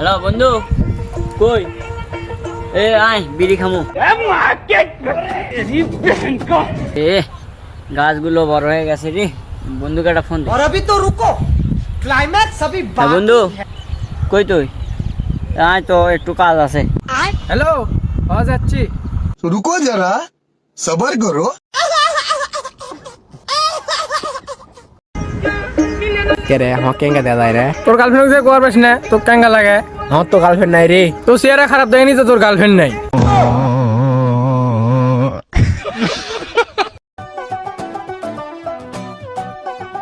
Hello বন্ধু, কই? এ আয় বিড়ি খামু। এ গাছগুলো বড় হয়ে গেছে রে, বন্ধুকে একটা ফোন দে। और अभी तो रुको, क्लाइमैक्स अभी बाकी বন্ধু है। কই তুই? আয় তো একটু কাজ আছে। हेलो, आवाज अच्छी। रुको जरा सबर करो। কে রে আমার কেঙ্গা দেয় রে? তোর গার্লফ্রেন্ড যে গোয়ার পাস না তোর কাঙ্গা লাগে। আমার তো গার্লফ্রেন্ড নাই রে। তো চেহারা খারাপ দেখেনি তো তোর গার্লফ্রেন্ড নাই।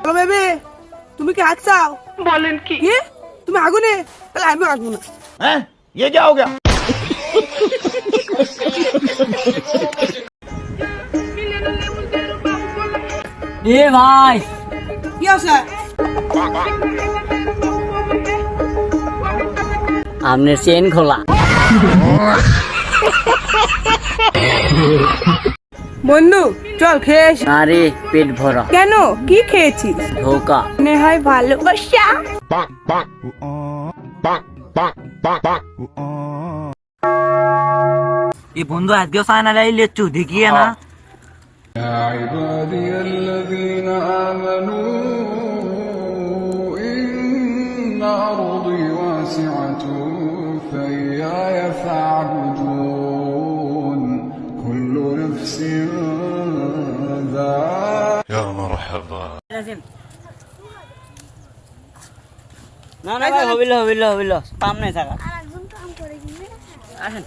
হ্যালো বেবি, তুমি কি হাত চাও? বলেন কি? তুমি আগুনে? তাহলে আমিও আসবো না। এ ভাই, কি আছে? আপনার চেন খোলা। বন্ধু চল খেয়ে আসি। আরে পেট ভরা। কেন, কি খেয়েছিস? ধোকা। মনে হয় ভালোবাসা। এই বন্ধু আজকেও সাইনা লাইলে চু দেখিয়ে না। عبادي الذين آمنوا إن أرضي واسعة فإياي فاعبدون كل نفس ذائقة يا مرحبا। না না ভাই, হবিল সামনে থাকা। আসেন।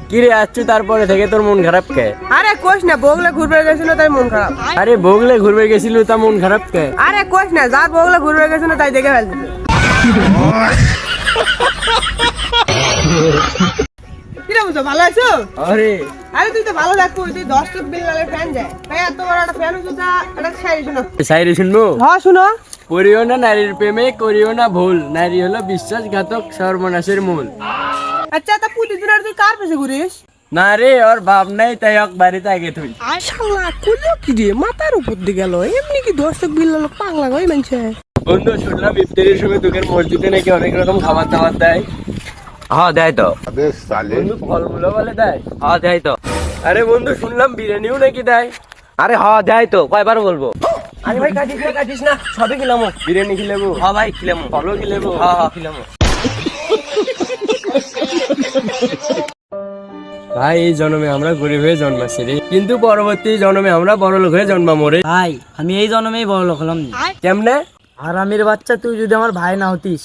কি রে আসছু তারপরে থেকে তোর মন খারাপ কে? আরে কোশ না, বগলে ঘুরবে গেছিল তাই মন খারাপ। আরে বগলে ঘুরবে গেছিল তা মন খারাপ কে? আরে কোশ না, যার বগলে ঘুরবে গেছিল তাই দেখে ফেলছিল। কিরে বুঝছো, ভালো আছো? আরে আরে তুই তো ভালো লাগতো, তুই 10 টুক বিল্লালের ফ্যান যায় ভাই, এত বড় একটা ফ্যান হচ্ছে তা এটা শায়রি শোনো। শায়রি শুনবো? হ্যাঁ শুনো। করিও না নারীর প্রেমে, করিও না ভুল, নারী হলো বিশ্বাসঘাতক, সর্বনাশের মূল। আচ্ছা তা প্রতিদিন আর তুই কার পেছে ঘুরিস? না রে, ওর বাপ নাই তাই ওকে বাড়িতে আগে তুই। শালা কুলো কি রে, মাথার উপর দিয়ে গেল, এমনি কি 10 টুক বিল্লাল পাগলা গই মানছে। বন্ধু শুনলাম ইফতারের সময় তোকে মসজিদে নাকি অনেক রকম খাবার দাবার দেয়। হ্যাঁ দেয় তো। বন্ধু ফলমূল বলে দেয়। হ্যাঁ দেয় তো। আরে বন্ধু শুনলাম বিরিয়ানিও নাকি দেয়। আরে হ্যাঁ দেয় তো, কয়বার বলবো? আরে ভাই কাটিস না সবই খিলামো। বিরিয়ানি খিলাবো, হ্যাঁ ভাই খিলামো। ফলও খিলাবো। হ্যাঁ খিলামো। ভাই এই জন্মে আমরা গরিব হয়ে জন্মাছি রে, কিন্তু পরবর্তী জন্মে আমরা বড় লোক হয়ে জন্মাবো রে। ভাই আমি এই জন্মেই বড় লোক হলাম। কেমনে? আর আমির বাচ্চা, তুই যদি আমার ভাই না হতিস।